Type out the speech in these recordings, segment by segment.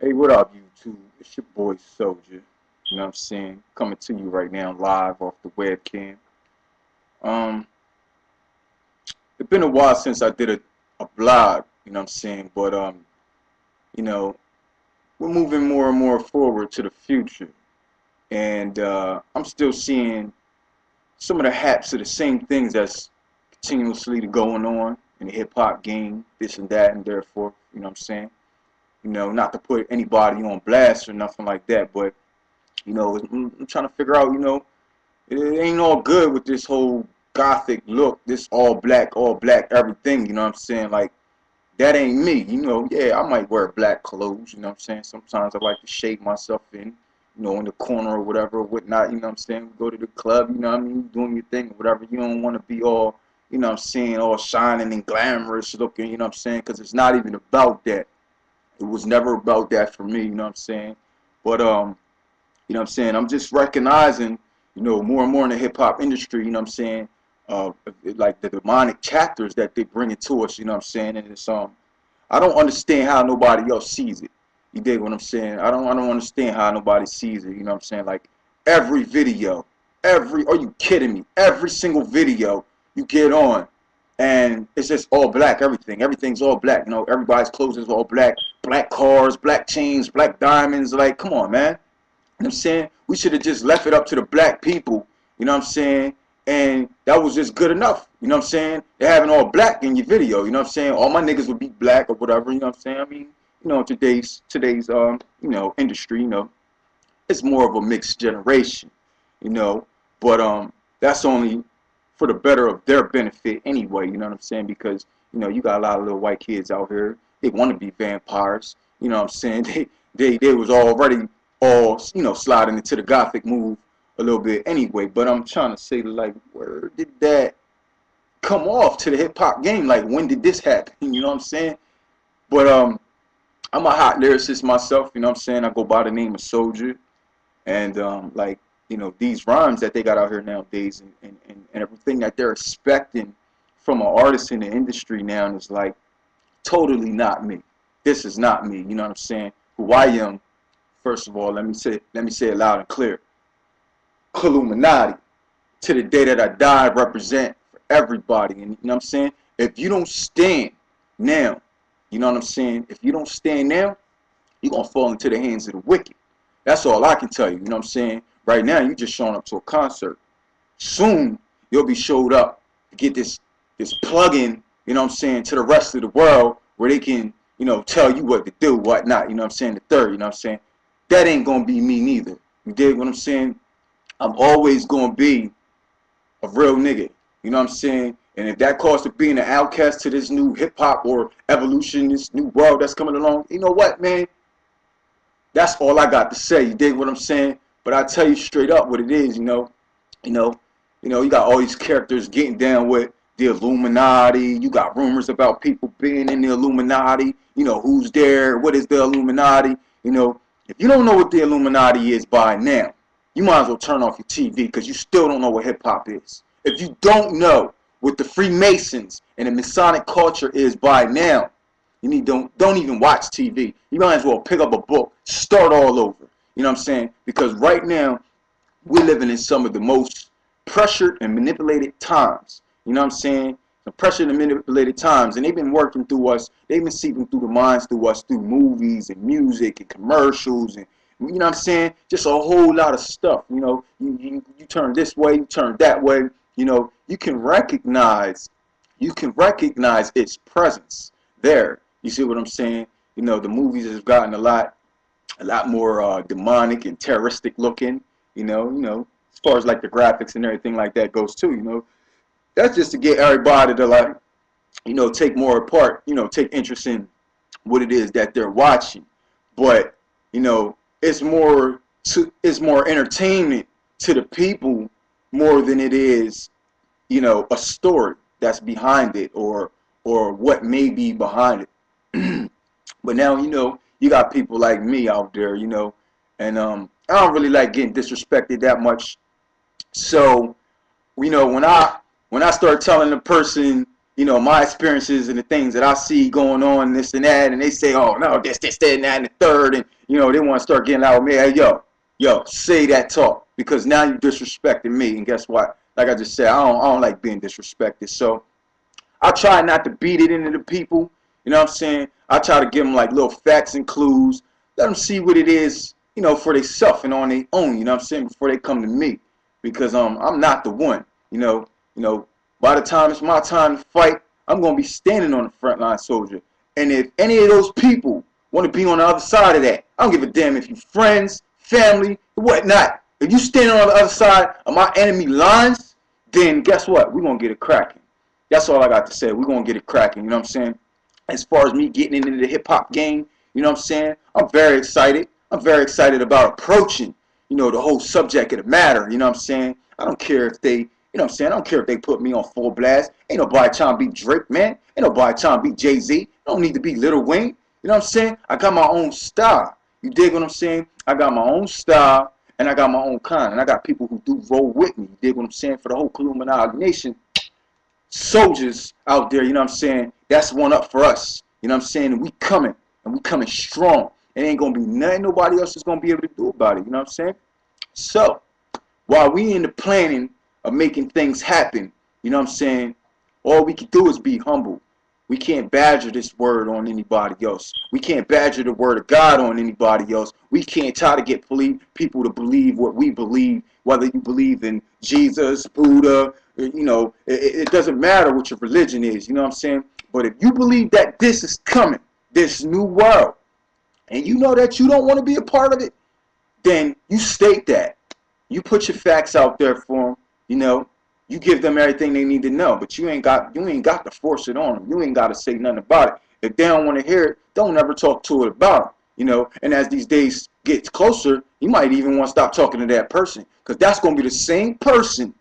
Hey, what up, YouTube? It's your boy Soulja. You know what I'm saying? Coming to you right now live off the webcam. Um, it's been a while since I did a blog, you know what I'm saying? But you know, we're moving more and more forward to the future. And I'm still seeing some of the haps of the same things that's continuously going on in the hip hop game, this and that and therefore, you know what I'm saying? You know, not to put anybody on blast or nothing like that, but you know, I'm trying to figure out, you know, it ain't all good with this whole gothic look, this all black everything, you know what I'm saying? Like, that ain't me, you know. Yeah, I might wear black clothes, you know what I'm saying? Sometimes I like to shade myself in the corner or whatever, or whatnot, you know what I'm saying? Go to the club, you know what I mean? Doing your thing, whatever. You don't want to be all, you know what I'm saying, all shining and glamorous looking, you know what I'm saying? Because it's not even about that. It was never about that for me, you know what I'm saying? But, you know what I'm saying? I'm just recognizing, you know, more and more in the hip hop industry, you know what I'm saying? Uh, like the demonic chapters that they bring into us, you know what I'm saying? And it's I don't understand how nobody else sees it. You dig what I'm saying? I don't understand how nobody sees it, you know what I'm saying? Like every video, are you kidding me? Every single video you get on and it's just all black, everything. Everything's all black, you know, everybody's clothes is all black, black cars, black chains, black diamonds, like come on, man. You know what I'm saying? We should have just left it up to the black people, you know what I'm saying? And that was just good enough, you know what I'm saying? They're having all black in your video, you know what I'm saying? All my niggas would be black or whatever, you know what I'm saying? I mean, you know, today's you know, industry, you know, it's more of a mixed generation, you know, but that's only for the better of their benefit anyway, you know what I'm saying? Because, you know, you got a lot of little white kids out here, they want to be vampires, you know what I'm saying? They was already all, you know, sliding into the gothic move a little bit anyway, but I'm trying to say, like, where did that come off to the hip hop game? Like, when did this happen? You know what I'm saying? But I'm a hot lyricist myself, you know what I'm saying? I go by the name of Soulja. And like, you know, these rhymes that they got out here nowadays and everything that they're expecting from an artist in the industry now is like totally not me. This is not me, you know what I'm saying? Who I am, first of all, let me say it loud and clear. Illuminati, to the day that I die, represent for everybody. And you know what I'm saying? If you don't stand now, you know what I'm saying? If you don't stand now, you're gonna fall into the hands of the wicked. That's all I can tell you. You know what I'm saying? Right now, you just showing up to a concert. Soon, you'll be showed up to get this plug-in, you know what I'm saying, to the rest of the world where they can, you know, tell you what to do, what not. You know what I'm saying? The third, you know what I'm saying? That ain't gonna be me neither. You dig what I'm saying? I'm always gonna be a real nigga. You know what I'm saying? And if that calls to being an outcast to this new hip hop or evolution, this new world that's coming along, you know what, man? That's all I got to say. You dig what I'm saying? But I tell you straight up what it is, you know, you got all these characters getting down with the Illuminati. You got rumors about people being in the Illuminati. You know, who's there? What is the Illuminati? You know, if you don't know what the Illuminati is by now, you might as well turn off your TV because you still don't know what hip hop is. If you don't know what the Freemasons and the Masonic culture is by now, you need don't even watch TV. You might as well pick up a book, start all over. You know what I'm saying? Because right now we're living in some of the most pressured and manipulated times. You know what I'm saying? The pressured and manipulated times, and they've been working through us. They've been seeping through the minds through us through movies and music and commercials and you know what I'm saying? Just a whole lot of stuff. You know, you turn this way, you turn that way. You know, you can recognize its presence there. You see what I'm saying? You know, the movies have gotten a lot more demonic and terroristic looking. As far as like the graphics and everything like that goes too. You know, that's just to get everybody to like, take more apart. Take interest in what it is that they're watching. But it's more entertainment to the people more than it is a story that's behind it or what may be behind it. But now you got people like me out there, and I don't really like getting disrespected that much. So when I start telling the person you know, my experiences and the things that I see going on, this and that, and they say, oh no, this, that, and that, and the third, and you know, they want to start getting out with me. Hey, yo, say that talk, because now you disrespecting me, and guess what? Like I just said, I don't like being disrespected. So I try not to beat it into the people. You know what I'm saying? I try to give them like little facts and clues, let them see what it is, you know, for themselves and on their own. You know what I'm saying? Before they come to me, because I'm not the one. You know, by the time it's my time to fight, I'm gonna be standing on the front line, soldier. And if any of those people want to be on the other side of that, I don't give a damn if you friends, family, whatnot. If you standing on the other side of my enemy lines, then guess what? We're gonna get it cracking. That's all I got to say. We're gonna get it cracking. You know what I'm saying? As far as me getting into the hip hop game, you know what I'm saying? I'm very excited. I'm very excited about approaching, you know, the whole subject of the matter. You know what I'm saying? I don't care if they, you know what I'm saying? I don't care if they put me on full blast. Ain't nobody trying to be Drake, man. Ain't nobody trying to be Jay-Z. I don't need to be Lil Wayne. You know what I'm saying? I got my own style. You dig what I'm saying? I got my own style, and I got my own kind. And I got people who do roll with me. You dig what I'm saying? For the whole Illuminati nation, soldiers out there, you know what I'm saying? That's one up for us. You know what I'm saying? And we coming strong. It ain't gonna be nothing nobody else is gonna be able to do about it. You know what I'm saying? So while we in the planning of making things happen, you know what I'm saying, all we can do is be humble. We can't badger this word on anybody else. We can't badger the word of God on anybody else. We can't try to get people to believe what we believe, whether you believe in Jesus, Buddha, you know, it doesn't matter what your religion is, you know what I'm saying? But if you believe that this is coming, this new world, and you know that you don't want to be a part of it, then you state that. You put your facts out there for them, you know. You give them everything they need to know, but you ain't got to force it on them. You ain't got to say nothing about it. If they don't want to hear it, don't ever talk to it about them, you know. And as these days get closer, you might even want to stop talking to that person, because that's going to be the same person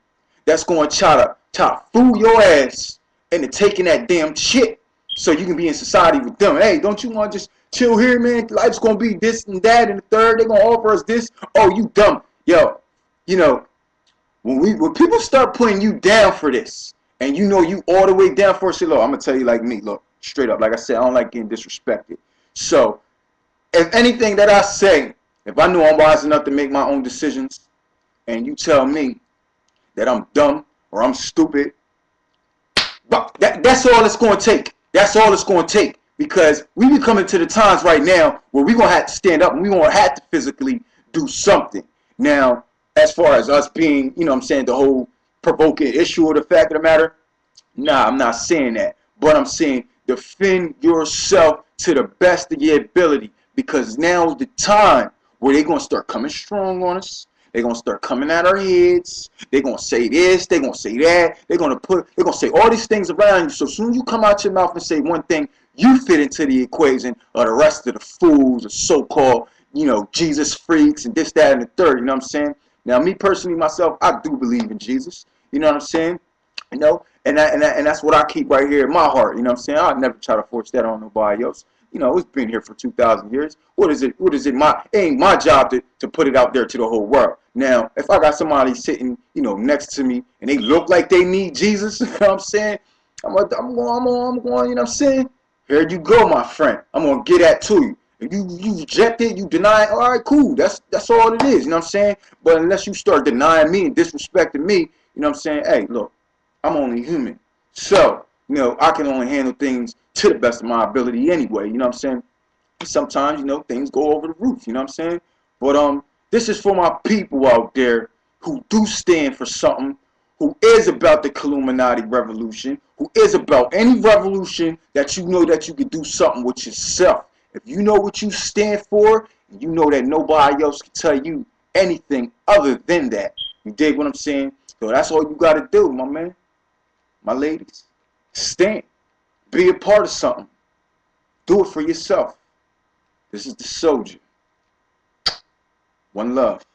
that's going to try to fool your ass into taking that damn shit so you can be in society with them. Hey, don't you want to just chill here, man? Life's going to be this and that and the third. They're going to offer us this. Oh, you dumb. Yo, you know, when people start putting you down for this, and you know you all the way down for it, say, look, I'm going to tell you like me. Look, straight up. Like I said, I don't like getting disrespected. So, if anything that I say, if I know I'm wise enough to make my own decisions, and you tell me that I'm dumb or I'm stupid, but that's all it's going to take. That's all it's going to take. Because we be coming to the times right now where we're going to have to stand up and we're going to have to physically do something. Now, as far as us being, you know what I'm saying, the whole provoking issue or the fact of the matter, nah, I'm not saying that. But I'm saying defend yourself to the best of your ability, because now's the time where they're going to start coming strong on us. They're going to start coming at our heads. They're going to say this. They're going to say that. They're going to say all these things around you. So soon as you come out your mouth and say one thing, you fit into the equation of the rest of the fools, the so-called, you know, Jesus freaks and this, that, and the third. You know what I'm saying? Now, me personally, myself, I do believe in Jesus. You know what I'm saying? You know, and that's what I keep right here in my heart. You know what I'm saying? I'll never try to force that on nobody else. You know, it's been here for 2,000 years. What is it? It ain't my job to put it out there to the whole world. Now, if I got somebody sitting, you know, next to me and they look like they need Jesus, you know what I'm saying? I'm going, you know what I'm saying? Here you go, my friend. I'm going to get that to you. If you reject it, you deny it, all right, cool. That's all it is, you know what I'm saying? But unless you start denying me and disrespecting me, you know what I'm saying? Hey, look, I'm only human. So, you know, I can only handle things to the best of my ability anyway, you know what I'm saying? Sometimes, you know, things go over the roof, you know what I'm saying? But this is for my people out there who do stand for something, who is about the Illuminati revolution, who is about any revolution that you know that you can do something with yourself. If you know what you stand for, you know that nobody else can tell you anything other than that. You dig what I'm saying? So that's all you got to do, my man, my ladies. Stand. Be a part of something. Do it for yourself. This is the soldier. One love.